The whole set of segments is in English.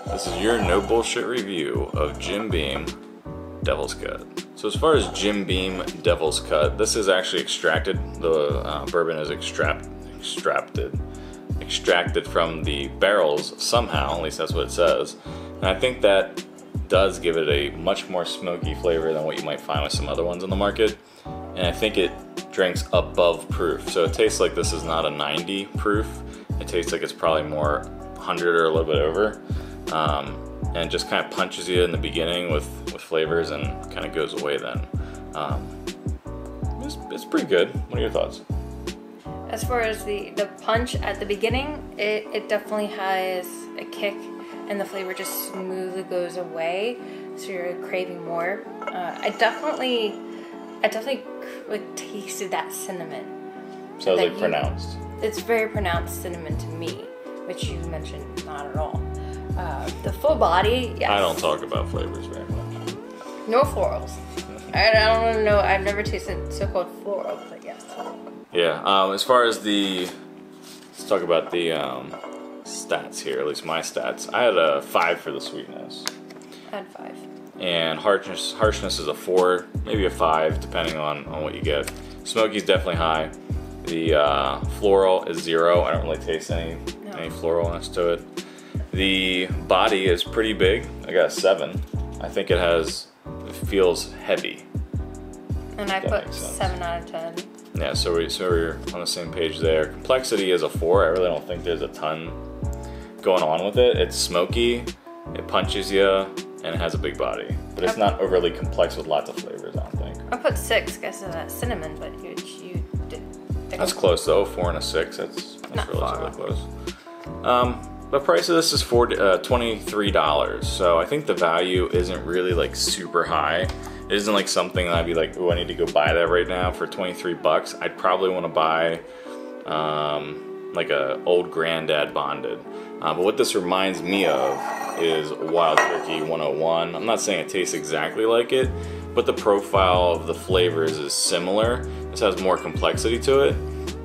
This is your no bullshit review of Jim Beam Devil's Cut. So as far as Jim Beam Devil's Cut, this is actually extracted. The bourbon is extracted from the barrels somehow, at least that's what it says. And I think that does give it a much more smoky flavor than what you might find with some other ones on the market. And I think it drinks above proof. So it tastes like this is not a 90 proof. It tastes like it's probably more 100 or a little bit over. And just kind of punches you in the beginning with flavors and kind of goes away then. It's pretty good. What are your thoughts? As far as the punch at the beginning, it definitely has a kick and the flavor just smoothly goes away, so you're craving more. I definitely like tasted that cinnamon. So it's like pronounced. It's very pronounced cinnamon to me, which you mentioned not at all. The full body, yes. I don't talk about flavors very much. No florals. I don't know. I've never tasted so-called floral, but yes. Yeah. As far as let's talk about the stats here. At least my stats. I had a 5 for the sweetness. I had 5. And harshness is a 4, maybe a 5, depending on what you get. Smoky's definitely high. The floral is 0. I don't really taste any floralness to it. The body is pretty big. I got a 7. I think it feels heavy. And I put 7 out of 10. Yeah, so we're on the same page there. Complexity is a 4. I really don't think there's a ton going on with it. It's smoky, it punches you, and it has a big body. But it's not overly complex with lots of flavors, I don't think. I put 6 because of that cinnamon, but you did. That's close though, 4 and a 6. That's relatively close. The price of this is $23, so I think the value isn't really like super high. It isn't like something that I'd be like, oh, I need to go buy that right now for 23 bucks. I'd probably want to buy like a old Granddad Bonded. But what this reminds me of is Wild Turkey 101. I'm not saying it tastes exactly like it, but the profile of the flavors is similar. This has more complexity to it,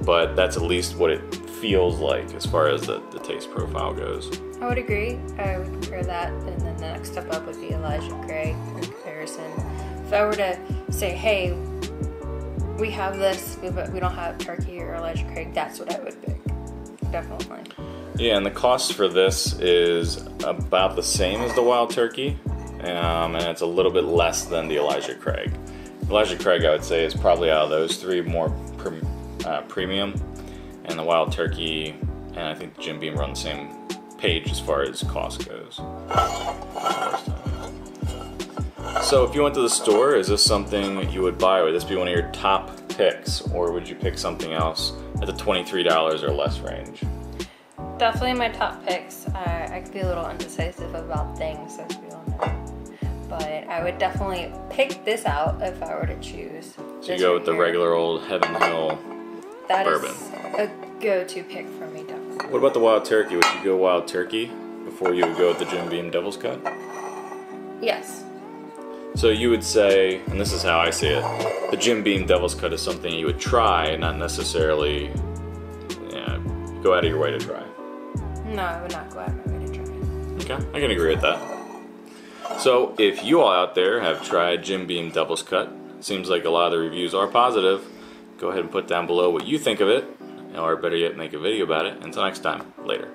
but that's at least what it feels like as far as the taste profile goes. I would agree. I would compare that, and then the next step up would be Elijah Craig in comparison. If I were to say, hey, we have this, but we don't have turkey or Elijah Craig, that's what I would pick. Definitely. Yeah, and the cost for this is about the same as the Wild Turkey, and it's a little bit less than the Elijah Craig. Elijah Craig, I would say, is probably out of those 3 more premium. And the Wild Turkey and I think the Jim Beam are on the same page as far as cost goes. So if you went to the store, is this something you would buy? Would this be one of your top picks, or would you pick something else at the $23 or less range? Definitely my top picks. I could be a little indecisive about things, as we all know. But I would definitely pick this out if I were to choose. So you go with the regular old Heaven Hill bourbon. That is a go-to pick for me, definitely. What about the Wild Turkey? Would you go Wild Turkey before you would go with the Jim Beam Devil's Cut? Yes. So you would say, and this is how I see it, the Jim Beam Devil's Cut is something you would try, not necessarily go out of your way to try. No, I would not go out of my way to try. Okay, I can agree with that. So if you all out there have tried Jim Beam Devil's Cut, seems like a lot of the reviews are positive, go ahead and put down below what you think of it, or better yet, make a video about it. Until next time, later.